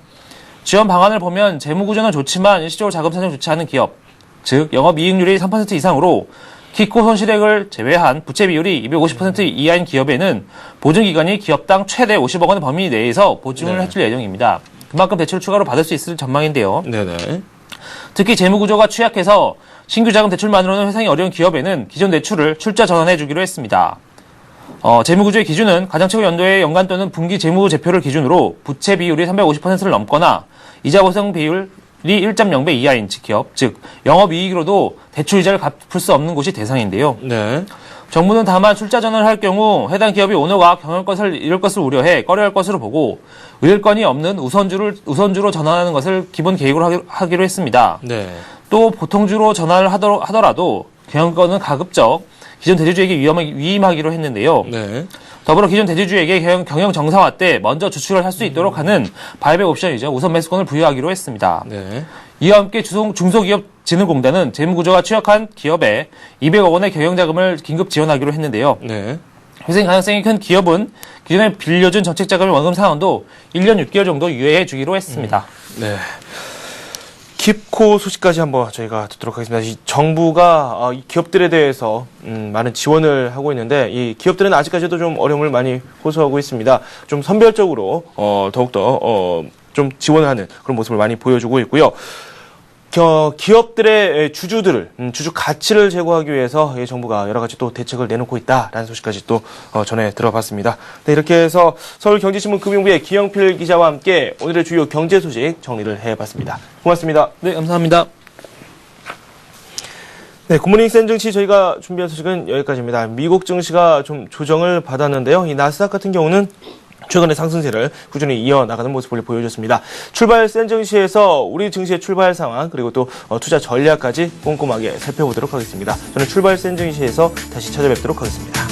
지원 방안을 보면 재무 구조는 좋지만 일시적으로 자금 사정이 좋지 않은 기업, 즉 영업이익률이 3% 이상으로 키코 손실액을 제외한 부채 비율이 250% 이하인 기업에는 보증기간이 기업당 최대 50억 원의 범위 내에서 보증을 해줄 예정입니다. 그만큼 대출을 추가로 받을 수 있을 전망인데요. 네네. 특히 재무 구조가 취약해서 신규 자금 대출만으로는 회상이 어려운 기업에는 기존 대출을 출자 전환해 주기로 했습니다. 재무 구조의 기준은 가장 최고 연도의 연간 또는 분기 재무 제표를 기준으로 부채 비율이 350%를 넘거나 이자 보상 비율이 1.0배 이하인 기업, 즉 영업이익으로도 대출 이자를 갚을 수 없는 곳이 대상인데요. 네. 정부는 다만 출자 전환을 할 경우 해당 기업이 오너가 경영권을 잃을 것을 우려해 꺼려할 것으로 보고 의뢰권이 없는 우선주로 전환하는 것을 기본 계획으로 하기로 했습니다. 네. 또 보통주로 전환을 하더라도 경영권은 가급적 기존 대주주에게 위임하기로 했는데요. 네. 더불어 기존 대주주에게 경영 정상화 때 먼저 주출을 할 수 있도록 하는 바이백 옵션이죠. 우선 매수권을 부여하기로 했습니다. 네. 이와 함께 중소기업진흥공단은 재무구조가 취약한 기업에 200억 원의 경영자금을 긴급 지원하기로 했는데요. 네. 회생 가능성이 큰 기업은 기존에 빌려준 정책자금의 원금 상환도 1년 6개월 정도 유예해 주기로 했습니다. 네. 킵코 소식까지 한번 저희가 듣도록 하겠습니다. 이 정부가 이 기업들에 대해서 많은 지원을 하고 있는데 이 기업들은 아직까지도 좀 어려움을 많이 호소하고 있습니다. 좀 선별적으로 더욱더 좀 지원을 하는 그런 모습을 많이 보여주고 있고요. 기업들의 주주 가치를 제고하기 위해서 정부가 여러 가지 또 대책을 내놓고 있다라는 소식까지 또 전해 들어봤습니다. 네, 이렇게 해서 서울경제신문 금융부의 기영필 기자와 함께 오늘의 주요 경제 소식 정리를 해봤습니다. 고맙습니다. 네, 감사합니다. 네, 굿모닝 센 증시 저희가 준비한 소식은 여기까지입니다. 미국 증시가 좀 조정을 받았는데요. 이 나스닥 같은 경우는 최근의 상승세를 꾸준히 이어나가는 모습을 보여줬습니다. 출발 센 증시에서 우리 증시의 출발 상황 그리고 또 투자 전략까지 꼼꼼하게 살펴보도록 하겠습니다. 저는 출발 센 증시에서 다시 찾아뵙도록 하겠습니다.